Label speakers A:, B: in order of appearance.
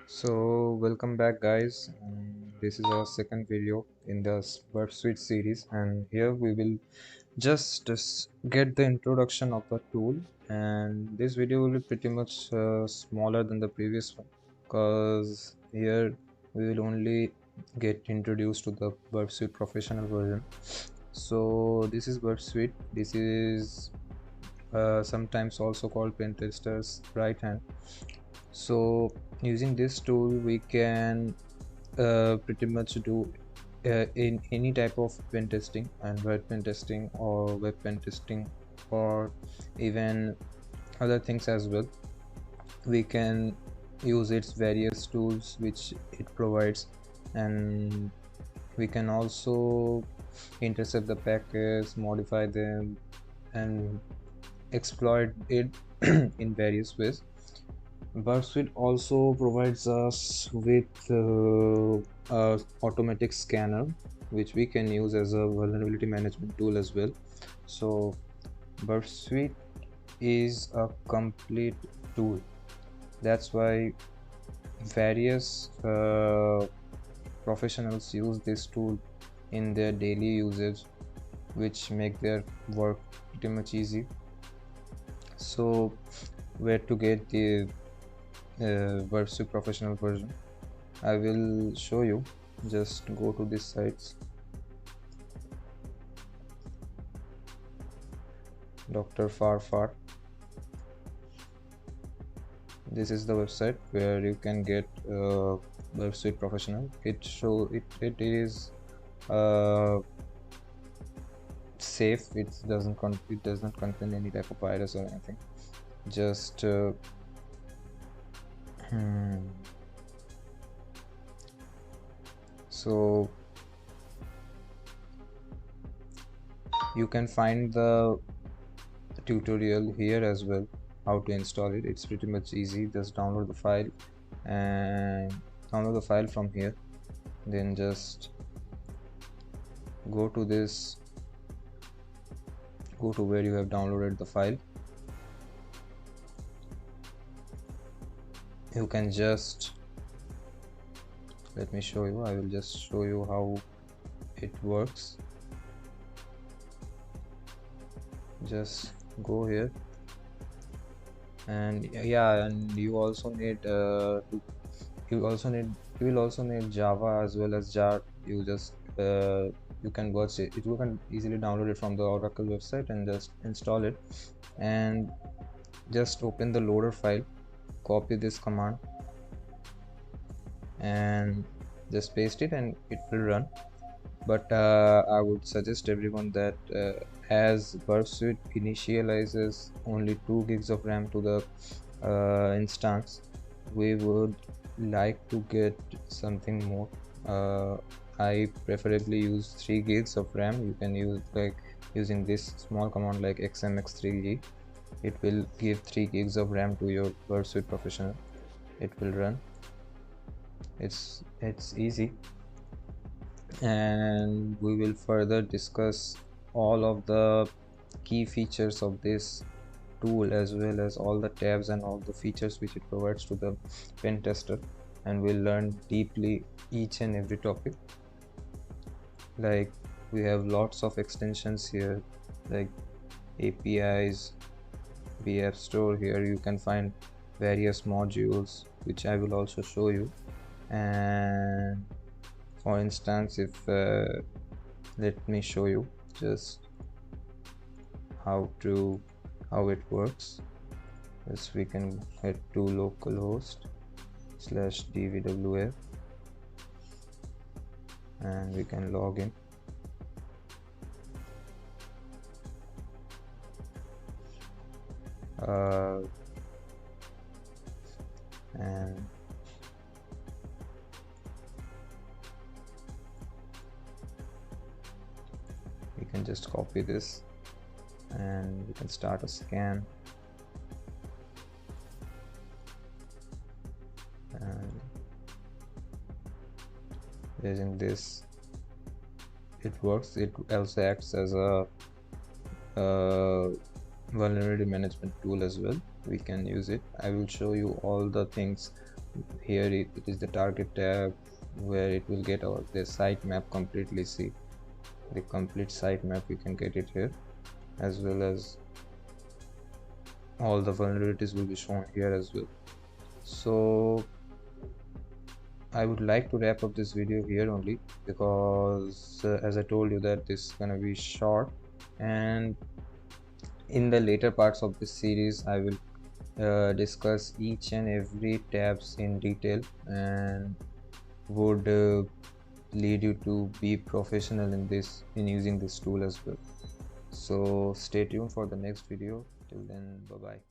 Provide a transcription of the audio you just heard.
A: So welcome back guys. This is our second video in the Burp Suite series, and here we will just get the introduction of the tool, and this video will be pretty much smaller than the previous one because here we will only get introduced to the Burp Suite professional version. So this is Burp Suite. This is sometimes also called pen tester's right hand. So using this tool we can pretty much do in any type of pen testing, Android pen testing or web pen testing, or even other things as well. We can use its various tools which it provides, and we can also intercept the packets, modify them, and exploit it in various ways. Burp Suite also provides us with a automatic scanner, which we can use as a vulnerability management tool as well. So Burp Suite is a complete tool. That's why various professionals use this tool in their daily usage, which make their work pretty much easy. So where to get the Burp Suite professional version? I will show you. Just go to these sites. Dr. Farfar. This is the website where you can get Burp Suite professional. It is safe. It does not contain any type of virus or anything. Just so you can find the tutorial here as well, how to install it. It's pretty much easy. Just download the file and download the file from here, then just go to where you have downloaded the file. You can just, let me show you. I will just show you how it works. Just go here, and yeah, and you also need you will also need Java as well as Jar. You just you can watch it. You can easily download it from the Oracle website and just install it, and just open the loader file, copy this command and just paste it, and it will run. But I would suggest everyone that as Burp Suite initializes only 2 gigs of RAM to the instance, we would like to get something more. I preferably use 3 gigs of RAM. You can use like using this small command like xmx3g. It will give 3 gigs of RAM to your Burp Suite professional. It will run. It's easy, and we will further discuss all of the key features of this tool as well as all the tabs and all the features which it provides to the pen tester, and we'll learn deeply each and every topic. Like we have lots of extensions here like APIs, App Store. Here you can find various modules which I will also show you. And for instance, if let me show you just how it works. Yes, we can head to localhost/dvwf and we can log in. And we can just copy this and we can start a scan, and using this it works. It also acts as a vulnerability management tool as well. We can use it. I will show you all the things Here it is the target tab where it will get our the sitemap completely. See the complete sitemap, you can get it here, as well as all the vulnerabilities will be shown here as well. So I would like to wrap up this video here only, because as I told you that this is gonna be short, and in the later parts of this series I will discuss each and every tabs in detail, and would lead you to be professional in this, in using this tool as well. So stay tuned for the next video. Till then, bye bye.